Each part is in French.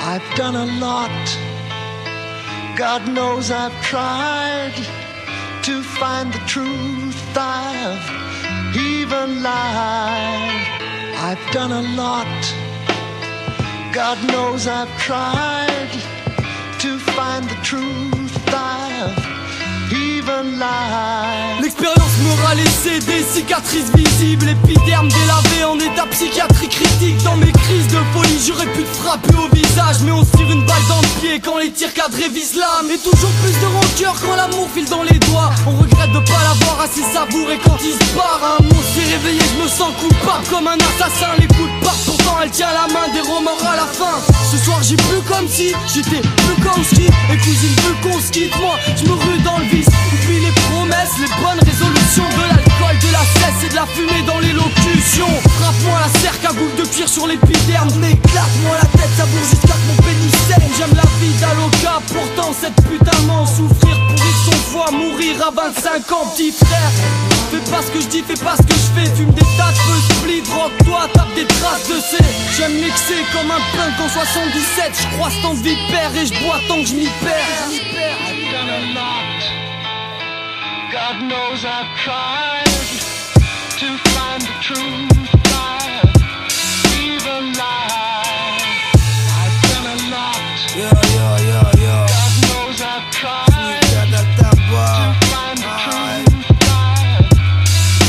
I've done a lot. God knows I've tried to find the truth. I've even lied. I've done a lot. God knows I've tried to find the truth. I've even lied. L'expérience m'aura laissé des cicatrices visibles, épiderme délavé en état psychiatrique critique. Dans mes crises de folie, j'aurais pu te frapper au visage, mais on se tire une balle dans le pied quand les tirs cadrés visent l'âme. Et toujours plus de rancœur quand l'amour file dans les doigts. On regrette de pas l'avoir assez savouré quand il se barre. Un monstre s'est réveillé, je me sens coupable comme un assassin. Les coups de partent, pourtant elle tient la main, des remords à la fin. Ce soir j'ai plus comme si j'étais plus comme ski. Et cousine plus qu'on se quitte, moi je me rue dans le vice. Oublie les promesses, les bonnes résolutions. De l'alcool, de la cesse et de la fumée dans l'élocution. Frappe-moi la cerque à boule de cuir sur l'épiderme. Éclate-moi la tête, ça bourre jusqu'à que mon pénis saigne. J'aime la vie d'Aloca, pourtant cette putain m'en souffrir. Pourrir son foie, mourir à 25 ans, petit frère. Fais pas ce que je dis, fais pas ce que je fais. Fume des tas de feux, split, drogue-toi, tape des traces de C. J'aime mixer comme un punk en 77. Je croise tant de vipères et je bois tant que je m'y perds. I've done a lot. God knows I've tried to find the truth. I've even lied. I've done a lot. God knows I've tried to find the truth. I've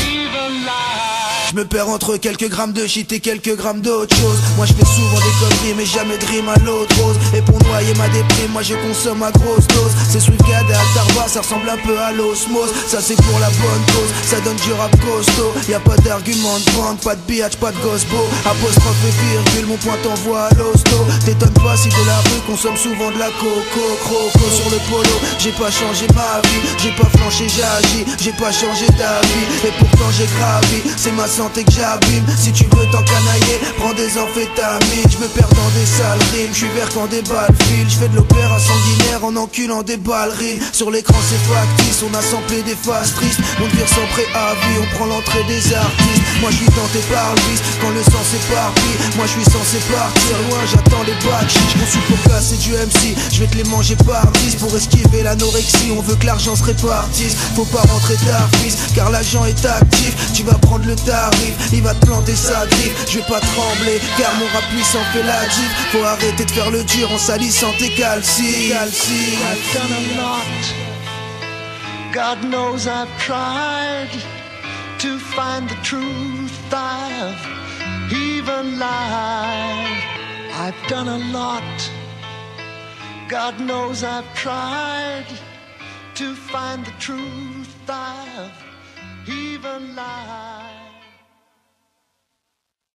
even lied. Je me perds entre quelques grammes de shit et quelques grammes d'autre chose. Moi je fais souvent des conneries mais jamais de rime à l'autre rose. Et pour noyer ma déprime, moi je consomme à grosse dose. C'est Swiftgad et Altarba, ça ressemble un peu à l'osmose. Ça c'est pour la bonne cause, ça donne du rap costaud. Y'a pas d'argument de vente, pas de biatch, pas de gospo. Apostrophe et virgule, mon point t'envoie à l'hosto. T'étonnes pas si de la rue consomme souvent de la coco. Croco sur le polo, j'ai pas changé ma vie. J'ai pas flanché, j'ai agi, j'ai pas changé d'avis. Et pourtant j'ai gravi, c'est ma santé que j'abîme. Si tu veux t'encanailler, prends des amphétamines. Je me perds dans des sales rimes, je suis vert quand des balles filent. Je fais de l'opéra sanguinaire en enculant des ballerines. Sur l'écran c'est factice, on a samplé des phases tristes. On vire sans préavis, on prend l'entrée des artistes. Moi je suis tenté par le vice, quand le sang s'éparpille. Moi je suis censé partir loin, j'attends les bacs. Je conçu pour casser du MC, je vais te les manger par 10. Pour esquiver l'anorexie, on veut que l'argent se répartisse. Faut pas rentrer tard fils, car l'agent est actif. Tu vas prendre le tarif, il va te planter sa griffe. Je vais pas trembler, car mon rap puissant fait la diff. Faut arrêter de faire le dur en salissant tes calcines. I've done a lot. God knows I've tried to find the truth. I've even lied. I've done a lot. God knows I've tried to find the truth. I've even lied.